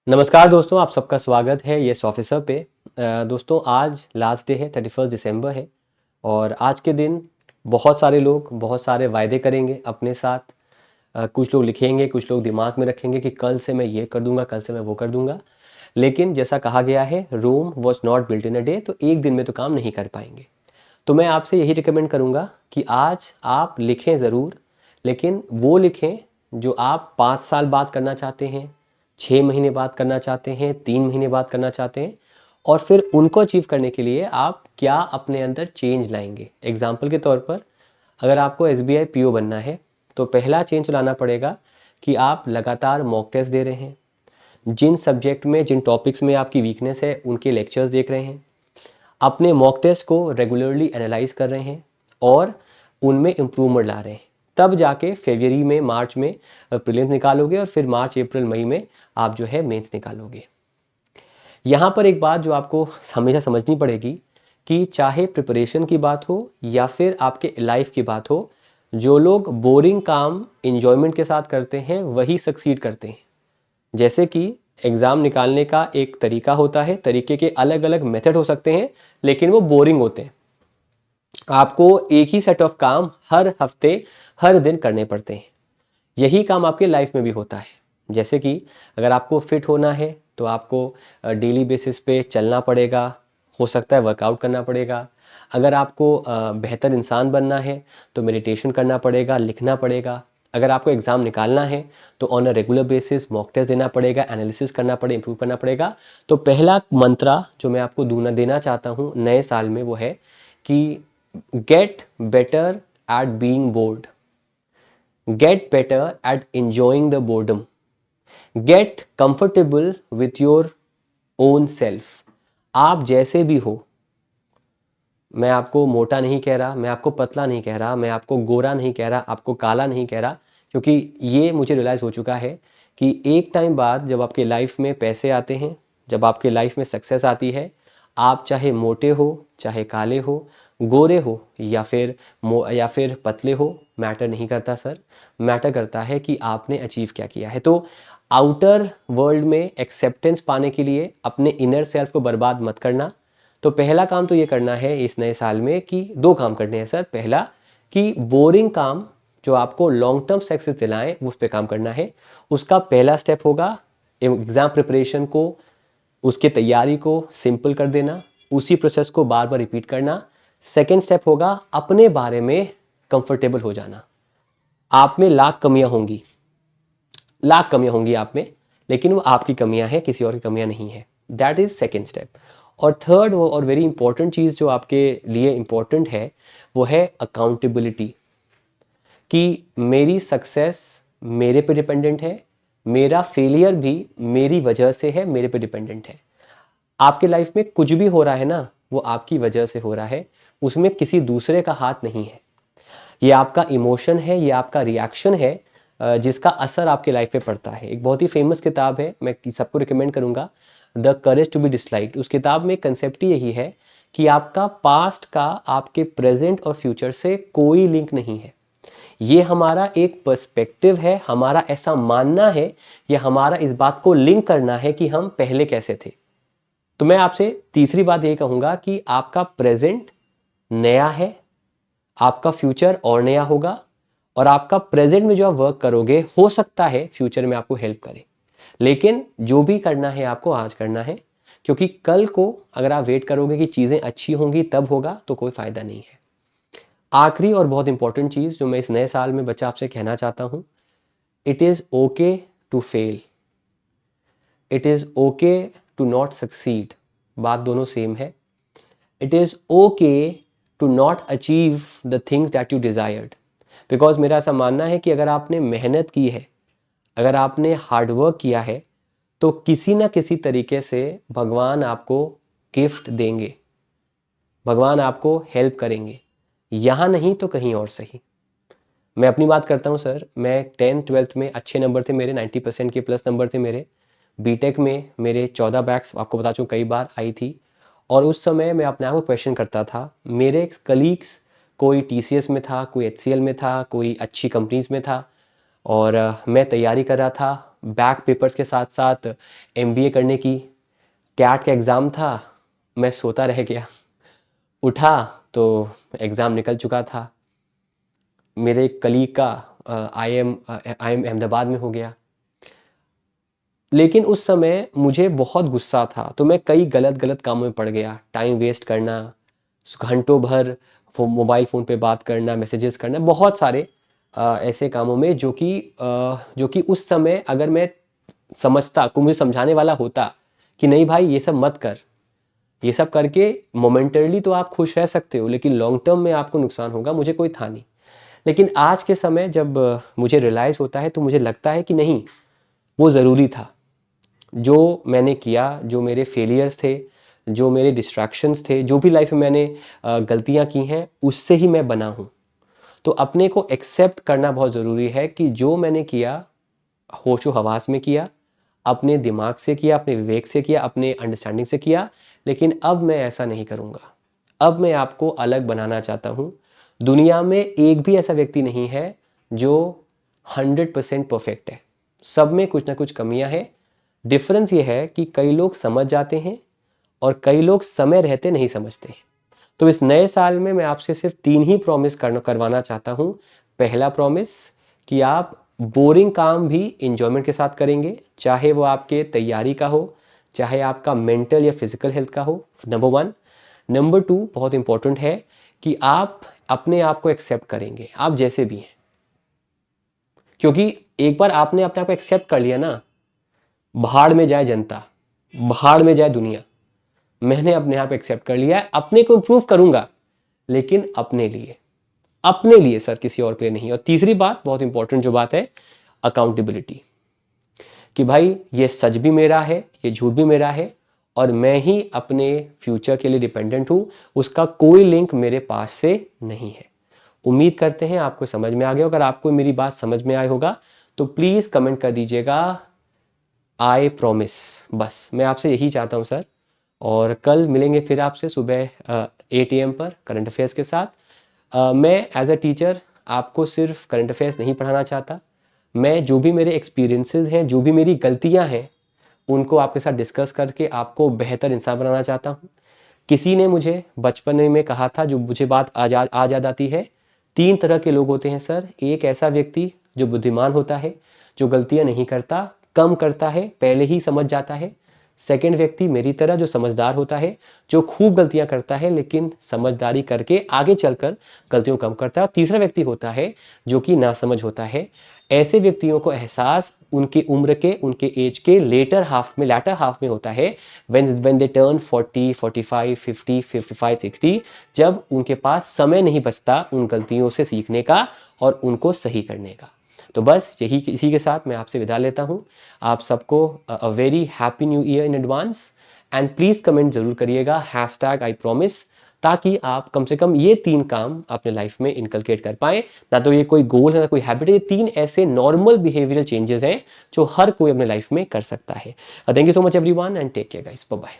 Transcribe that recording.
नमस्कार दोस्तों, आप सबका स्वागत है येस ऑफिसर पे। दोस्तों आज लास्ट डे है, 31 दिसंबर है और आज के दिन बहुत सारे लोग बहुत सारे वायदे करेंगे अपने साथ। कुछ लोग लिखेंगे, कुछ लोग दिमाग में रखेंगे कि कल से मैं ये कर दूंगा, कल से मैं वो कर दूंगा। लेकिन जैसा कहा गया है, Rome was not built in a day, तो एक दिन में तो काम नहीं कर पाएंगे। तो मैं आपसे यही रिकमेंड करूंगा कि आज आप लिखें ज़रूर, लेकिन वो लिखें जो आप 5 साल बाद करना चाहते हैं, 6 महीने बाद करना चाहते हैं, 3 महीने बाद करना चाहते हैं, और फिर उनको अचीव करने के लिए आप क्या अपने अंदर चेंज लाएंगे। एग्जाम्पल के तौर पर, अगर आपको SBI PO बनना है तो पहला चेंज लाना पड़ेगा कि आप लगातार मॉक टेस्ट दे रहे हैं, जिन सब्जेक्ट में जिन टॉपिक्स में आपकी वीकनेस है उनके लेक्चर्स देख रहे हैं, अपने मॉक टेस्ट को रेगुलरली एनालाइज कर रहे हैं और उनमें इम्प्रूवमेंट ला रहे हैं। तब जाके फरवरी में, मार्च में प्रीलिम्स निकालोगे और फिर मार्च, अप्रैल, मई में आप जो है मेंस निकालोगे। यहाँ पर एक बात जो आपको हमेशा समझनी पड़ेगी कि चाहे प्रिपरेशन की बात हो या फिर आपके लाइफ की बात हो, जो लोग बोरिंग काम इंजॉयमेंट के साथ करते हैं वही सक्सीड करते हैं। जैसे कि एग्ज़ाम निकालने का एक तरीका होता है, तरीके के अलग अलग मेथड हो सकते हैं, लेकिन वो बोरिंग होते हैं। आपको एक ही सेट ऑफ काम हर हफ्ते, हर दिन करने पड़ते हैं। यही काम आपके लाइफ में भी होता है। जैसे कि अगर आपको फिट होना है तो आपको डेली बेसिस पे चलना पड़ेगा, हो सकता है वर्कआउट करना पड़ेगा। अगर आपको बेहतर इंसान बनना है तो मेडिटेशन करना पड़ेगा, लिखना पड़ेगा। अगर आपको एग्ज़ाम निकालना है तो on a regular basis mock test देना पड़ेगा, एनालिसिस करना पड़ेगा, इंप्रूव करना पड़ेगा। तो पहला मंत्रा जो मैं आपको देना चाहता हूँ नए साल में वो है कि get better at being board, get better at enjoying the boredom, get comfortable with your own self। आप जैसे भी हो, मैं आपको मोटा नहीं कह रहा, मैं आपको पतला नहीं कह रहा, मैं आपको गोरा नहीं कह रहा, आपको काला नहीं कह रहा, क्योंकि ये मुझे रियलाइज़ हो चुका है कि एक टाइम बाद जब आपके लाइफ में पैसे आते हैं, जब आपके लाइफ में सक्सेस आती है, आप चाहे मोटे हो, चाहे काले हो, गोरे हो या फिर पतले हो, मैटर नहीं करता सर। मैटर करता है कि आपने अचीव क्या किया है। तो आउटर वर्ल्ड में एक्सेप्टेंस पाने के लिए अपने इनर सेल्फ को बर्बाद मत करना। तो पहला काम तो ये करना है इस नए साल में कि दो काम करने हैं सर। पहला कि बोरिंग काम जो आपको लॉन्ग टर्म सक्सेस दिलाएं उस पर काम करना है। उसका पहला स्टेप होगा एग्ज़ाम प्रिपरेशन को, उसके तैयारी को सिंपल कर देना, उसी प्रोसेस को बार बार रिपीट करना। सेकेंड स्टेप होगा अपने बारे में कंफर्टेबल हो जाना। आप में लाख कमियां होंगी आप में, लेकिन वो आपकी कमियां हैं, किसी और की कमियां नहीं है। That is second step. और थर्ड और वेरी इंपॉर्टेंट चीज़ जो आपके लिए इंपॉर्टेंट है वो है अकाउंटेबिलिटी, कि मेरी सक्सेस मेरे पे डिपेंडेंट है, मेरा फेलियर भी मेरी वजह से है, मेरे पे डिपेंडेंट है। आपके लाइफ में कुछ भी हो रहा है ना, वो आपकी वजह से हो रहा है, उसमें किसी दूसरे का हाथ नहीं है। ये आपका इमोशन है, ये आपका रिएक्शन है, जिसका असर आपके लाइफ पे पड़ता है। एक बहुत ही फेमस किताब है, मैं सबको रिकमेंड करूंगा, the courage to be disliked. उस किताब में कंसेप्ट ही यही है कि आपका पास्ट का आपके प्रेजेंट और फ्यूचर से कोई लिंक नहीं है। ये हमारा एक पर्सपेक्टिव है, हमारा ऐसा मानना है, ये हमारा इस बात को लिंक करना है कि हम पहले कैसे थे। तो मैं आपसे तीसरी बात यही कहूंगा कि आपका प्रेजेंट नया है, आपका फ्यूचर और नया होगा, और आपका प्रेजेंट में जो आप वर्क करोगे हो सकता है फ्यूचर में आपको हेल्प करे। लेकिन जो भी करना है आपको आज करना है, क्योंकि कल को अगर आप वेट करोगे कि चीज़ें अच्छी होंगी तब होगा तो कोई फ़ायदा नहीं है। आखिरी और बहुत इंपॉर्टेंट चीज़ जो मैं इस नए साल में बच्चा आपसे कहना चाहता हूँ, it is okay to fail, it is okay to not succeed. बात दोनों सेम है। It is okay to not achieve the things that you desired. Because मेरा ऐसा मानना है कि अगर आपने मेहनत की है, अगर आपने हार्डवर्क किया है, तो किसी ना किसी तरीके से भगवान आपको गिफ्ट देंगे, भगवान आपको हेल्प करेंगे, यहाँ नहीं तो कहीं और सही। मैं अपनी बात करता हूँ सर, मैं 10th 12th में अच्छे नंबर थे मेरे, 90% के प्लस नंबर थे मेरे। बीटेक में मेरे 14 बैक्स आपको बता चूँ कई बार आई थी। और उस समय मैं अपने आप को क्वेश्चन करता था, मेरे कलीग्स कोई TCS में था, कोई HCL में था, कोई अच्छी कंपनीज में था, और मैं तैयारी कर रहा था बैक पेपर्स के साथ साथ एमबीए करने की। कैट का एग्ज़ाम था, मैं सोता रह गया, उठा तो एग्ज़ाम निकल चुका था। मेरे एक कलीग का आई एम अहमदाबाद में हो गया। लेकिन उस समय मुझे बहुत गुस्सा था, तो मैं कई गलत गलत कामों में पड़ गया। टाइम वेस्ट करना, घंटों भर मोबाइल फ़ोन पे बात करना, मैसेजेस करना, बहुत सारे ऐसे कामों में जो कि उस समय अगर मैं समझता, कोई मुझे समझाने वाला होता कि नहीं भाई ये सब मत कर, ये सब करके मोमेंटरली तो आप खुश रह सकते हो लेकिन लॉन्ग टर्म में आपको नुकसान होगा, मुझे कोई था नहीं। लेकिन आज के समय जब मुझे रियलाइज़ होता है तो मुझे लगता है कि नहीं, वो ज़रूरी था। जो मैंने किया, जो मेरे फेलियर्स थे, जो मेरे डिस्ट्रैक्शंस थे, जो भी लाइफ में मैंने गलतियाँ की हैं, उससे ही मैं बना हूँ। तो अपने को एक्सेप्ट करना बहुत ज़रूरी है कि जो मैंने किया, होशो हवास में किया, अपने दिमाग से किया, अपने विवेक से किया, अपने अंडरस्टैंडिंग से किया, लेकिन अब मैं ऐसा नहीं करूँगा। अब मैं आपको अलग बनाना चाहता हूँ। दुनिया में एक भी ऐसा व्यक्ति नहीं है जो 100% परफेक्ट है। सब में कुछ ना कुछ कमियां हैं। डिफरेंस ये है कि कई लोग समझ जाते हैं और कई लोग समय रहते नहीं समझते। तो इस नए साल में मैं आपसे सिर्फ 3 ही प्रॉमिस करवाना चाहता हूँ। पहला प्रॉमिस कि आप बोरिंग काम भी एंजॉयमेंट के साथ करेंगे, चाहे वो आपके तैयारी का हो, चाहे आपका मेंटल या फिजिकल हेल्थ का हो, नंबर 1। नंबर 2 बहुत इंपॉर्टेंट है कि आप अपने आप को एक्सेप्ट करेंगे, आप जैसे भी हैं। क्योंकि एक बार आपने अपने आप को एक्सेप्ट कर लिया ना, भाड़ में जाए जनता, भाड़ में जाए दुनिया। मैंने अपने आप एक्सेप्ट कर लिया है, अपने को इम्प्रूव करूंगा लेकिन अपने लिए, अपने लिए सर, किसी और के लिए नहीं। और तीसरी बात, बहुत इंपॉर्टेंट जो बात है, अकाउंटेबिलिटी। कि भाई ये सच भी मेरा है, ये झूठ भी मेरा है और मैं ही अपने फ्यूचर के लिए डिपेंडेंट हूं, उसका कोई लिंक मेरे पास से नहीं है। उम्मीद करते हैं आपको समझ में आ गया। अगर आपको मेरी बात समझ में आई होगा तो प्लीज़ कमेंट कर दीजिएगा आई प्रॉमिस। बस मैं आपसे यही चाहता हूं सर। और कल मिलेंगे फिर आपसे सुबह 8 AM पर करंट अफेयर्स के साथ। मैं एज अ टीचर आपको सिर्फ करंट अफेयर्स नहीं पढ़ाना चाहता। मैं जो भी मेरे एक्सपीरियंसेस हैं, जो भी मेरी गलतियां हैं, उनको आपके साथ डिस्कस करके आपको बेहतर इंसान बनाना चाहता हूँ। किसी ने मुझे बचपन में कहा था, जो मुझे बात आज याद आती है, 3 तरह के लोग होते हैं सर। एक ऐसा व्यक्ति जो बुद्धिमान होता है, जो गलतियां नहीं करता, कम करता है, पहले ही समझ जाता है। सेकंड व्यक्ति मेरी तरह जो समझदार होता है, जो खूब गलतियां करता है लेकिन समझदारी करके आगे चलकर गलतियों को कम करता है। और तीसरा व्यक्ति होता है जो कि नासमझ होता है। ऐसे व्यक्तियों को एहसास उनकी उम्र के, उनके एज के लैटर हाफ में होता है, व्हेन दे टर्न 40, 45, 50, 55, 60, जब उनके पास समय नहीं बचता उन गलतियों से सीखने का और उनको सही करने का। तो बस यही, इसी के साथ मैं आपसे विदा लेता हूँ। आप सबको a very happy new year in advance. And please comment ज़रूर करिएगा #I promise, ताकि आप कम से कम ये 3 काम अपने लाइफ में इनकलकेट कर पाएँ। ना तो ये कोई गोल है, ना कोई हैबिट है, ये 3 ऐसे नॉर्मल बिहेवियरल चेंजेस हैं जो हर कोई अपने लाइफ में कर सकता है। Thank you so much everyone and take care guys, bye bye.